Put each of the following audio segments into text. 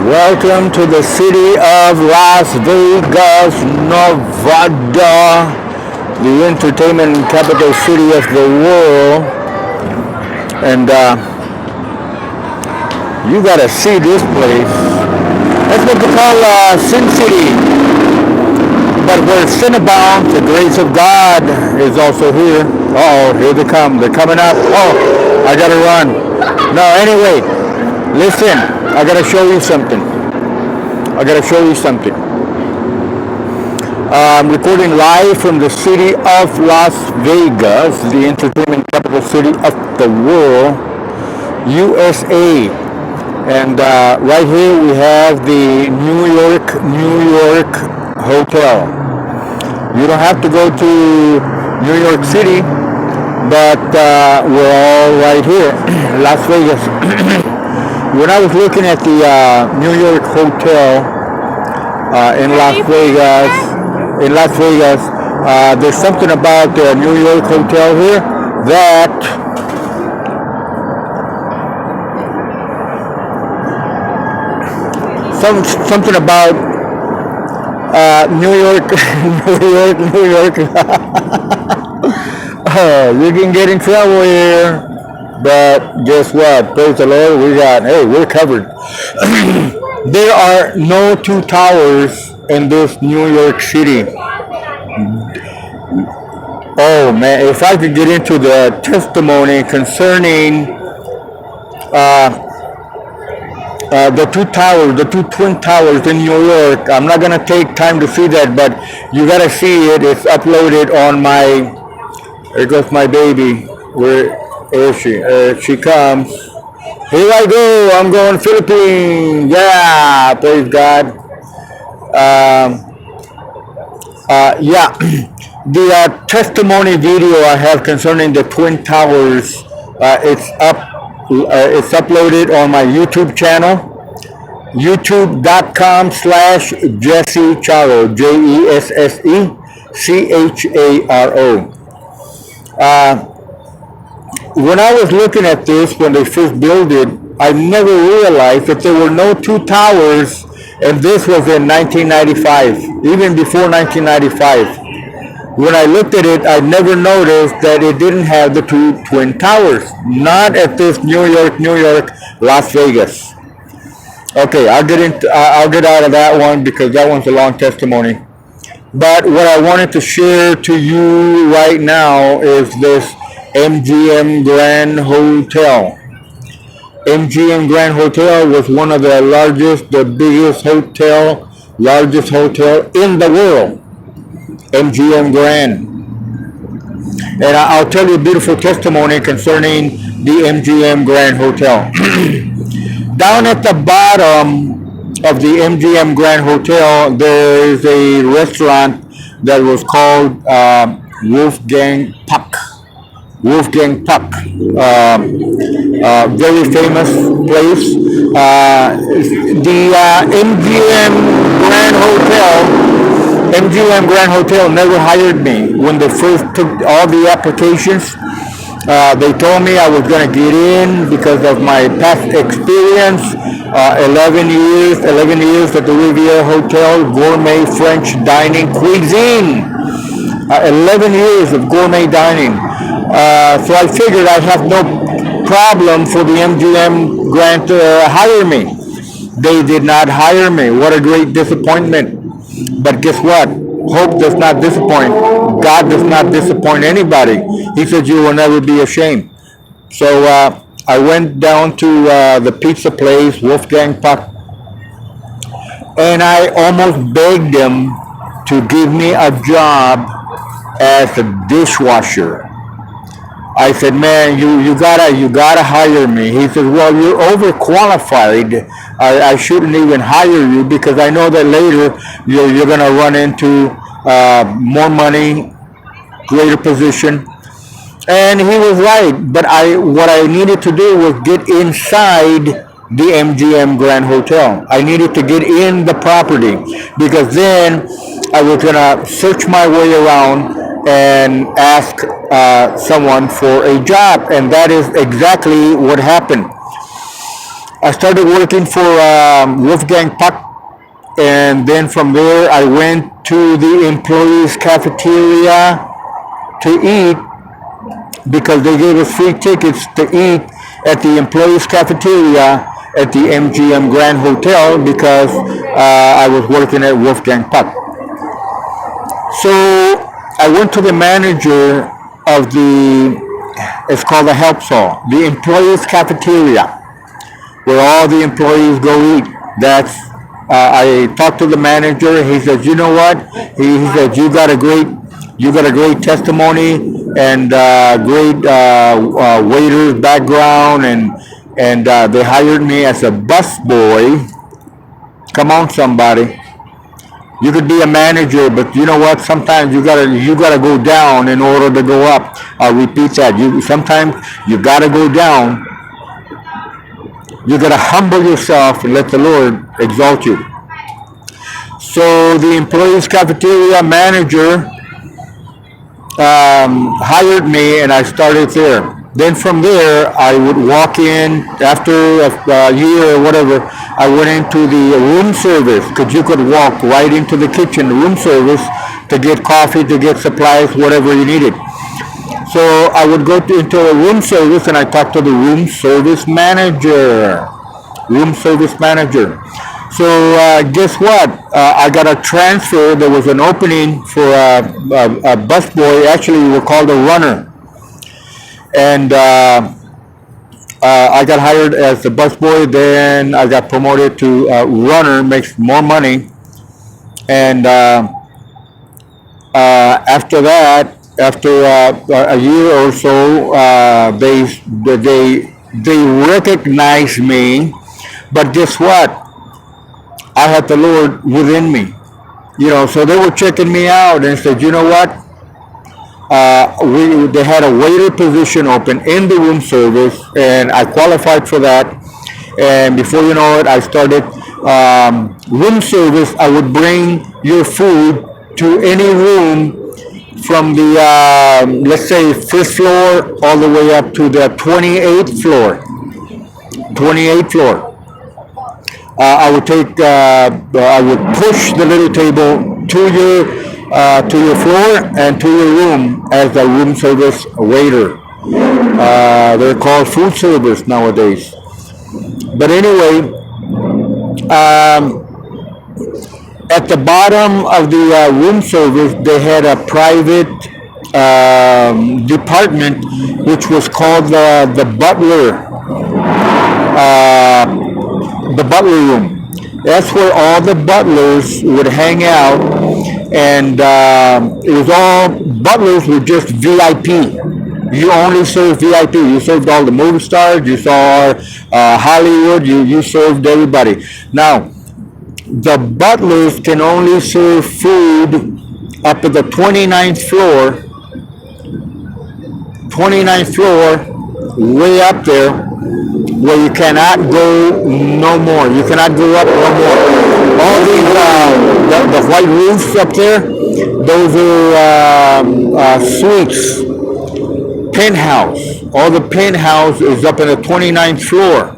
Welcome to the city of Las Vegas, Nevada, the entertainment capital city of the world. And you gotta see this place. That's what they call Sin City. But where sin abounds, the grace of God is also here. Oh, here they come. They're coming up. Oh, I gotta run. No, anyway, listen. I gotta show you something. I'm recording live from the city of Las Vegas, the entertainment capital city of the world, USA. And right here we have the New York Hotel. You don't have to go to New York City, but we're all right here, Las Vegas. When I was looking at the New York Hotel in Las Vegas, there's something about the New York Hotel here that something about New York, New York. You can get in trouble here, but guess what? Praise the Lord, we're covered. There are no two towers in this New York City. Oh man, if I could get into the testimony concerning the two twin towers in New York. I'm not gonna take time to see that, but you gotta see it. It's uploaded on my. There goes my baby. Where is she? She comes. Here I go. I'm going Philippines. Yeah, praise God. Yeah, the testimony video I have concerning the twin towers. It's up. It's uploaded on my YouTube channel. YouTube.com/Jesse Charo, JESSE CHARO. When I was looking at this when they first built it, I never realized that there were no two towers, and this was in 1995, even before 1995. When I looked at it, I never noticed that it didn't have the two twin towers. Not at this New York, Las Vegas. Okay, I'll get out of that one because that one's a long testimony. But what I wanted to share to you right now is this MGM Grand Hotel. MGM Grand Hotel was one of the largest hotel in the world. MGM Grand. And I'll tell you a beautiful testimony concerning the MGM Grand Hotel. Down at the bottom of the MGM Grand Hotel, there is a restaurant that was called Wolfgang Puck. Wolfgang Puck. Very famous place. The MGM Grand Hotel never hired me when they first took all the applications. They told me I was going to get in because of my past experience. 11 years at the Riviera Hotel, gourmet French dining cuisine. 11 years of gourmet dining. So I figured I'd have no problem for the MGM Grand to hire me. They did not hire me. What a great disappointment. But guess what? Hope does not disappoint. God does not disappoint anybody. He said you will never be ashamed. So I went down to the pizza place, Wolfgang Puck, and I almost begged him to give me a job as a dishwasher. I said, man, you gotta hire me. He said, well, you're overqualified. I shouldn't even hire you because I know that later you're gonna run into more money, greater position. And he was right. But what I needed to do was get inside the MGM Grand Hotel. I needed to get in the property because then I was gonna search my way around and ask someone for a job, and that is exactly what happened. I started working for Wolfgang Puck, and then from there I went to the employees' cafeteria to eat because they gave us free tickets to eat at the employees' cafeteria at the MGM Grand Hotel because I was working at Wolfgang Puck. So I went to the manager of it's called the help hall, the employees' cafeteria, where all the employees go eat. I talked to the manager. He says, you know what? He said, you got a great testimony and great waiter's background, and they hired me as a bus boy. Come on, somebody. You could be a manager, but you know what? Sometimes you gotta go down in order to go up. I'll repeat that. Sometimes you gotta go down. You gotta humble yourself and let the Lord exalt you. So the employees cafeteria manager hired me, and I started there. Then from there, I would walk in after a year or whatever. I went into the room service because you could walk right into the kitchen, room service, to get coffee, to get supplies, whatever you needed. So I would go into a room service, and I talked to the room service manager. Room service manager. So guess what? I got a transfer. There was an opening for a bus boy. Actually, we were called a runner. And I got hired as the bus boy. Then I got promoted to runner, makes more money. And after that, after a year or so, they recognized me. But guess what? I had the Lord within me. So they were checking me out and said, you know what? They had a waiter position open in the room service, and I qualified for that. And before you know it, I started room service. I would bring your food to any room from the let's say first floor all the way up to the 28th floor. 28th floor. I would push the little table to your floor and to your room as a room service waiter. They're called food service nowadays. But anyway, at the bottom of the room service, they had a private department which was called the butler. The butler room. That's where all the butlers would hang out, and it was all butlers were just VIP. You only served VIP. You served all the movie stars. You saw Hollywood. You served everybody. Now, the butlers can only serve food up at the 29th floor. 29th floor, way up there, where you cannot go no more. You cannot go up no more. All these the white roofs up there, those are suites, penthouse. All the penthouse is up in the 29th floor,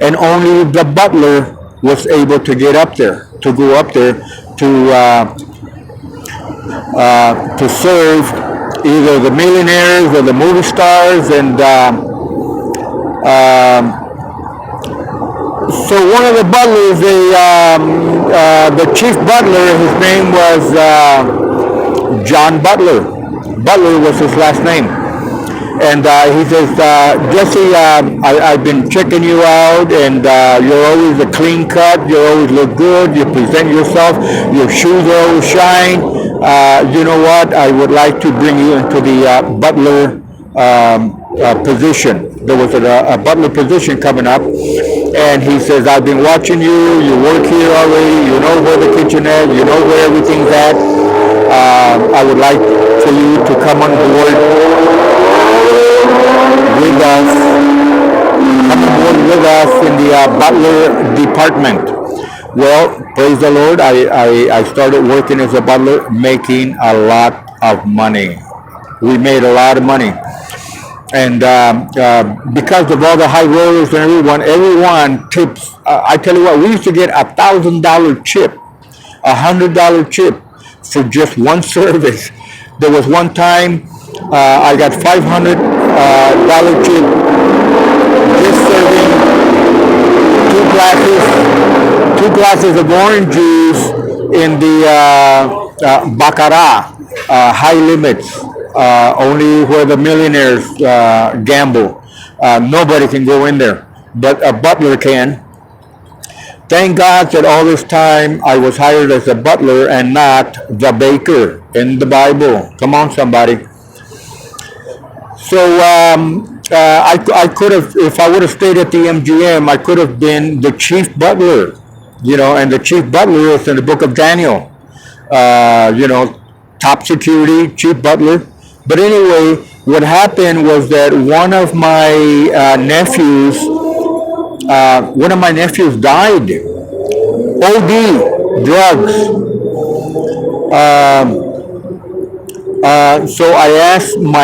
and only the butler was able to get up there, to go up there to serve either the millionaires or the movie stars, and so one of the butlers, the chief butler, his name was John Butler. Butler was his last name. And he says, Jesse, I've been checking you out, and you're always a clean cut. You always look good. You present yourself. Your shoes are always shine. You know what? I would like to bring you into the butler position. There was a butler position coming up, and he says, I've been watching you. You work here already. You know where the kitchen is. You know where everything's at. I would like for you to come on board with us. Come on board with us in the butler department. Well, praise the Lord. I started working as a butler, making a lot of money. We made a lot of money. And because of all the high rollers and everyone tips. I tell you what, we used to get $1,000 chip, $100 chip for just one service. There was one time I got $500 chip just serving two glasses of orange juice in the baccarat, high limits, only where the millionaires gamble. Nobody can go in there, but a butler can. Thank God that all this time I was hired as a butler and not the baker in the Bible. Come on, somebody. So I could have, if I would have stayed at the MGM, I could have been the chief butler, and the chief butler is in the book of Daniel, top security, chief butler. But anyway, what happened was that one of my nephews died. OD, drugs. So I asked my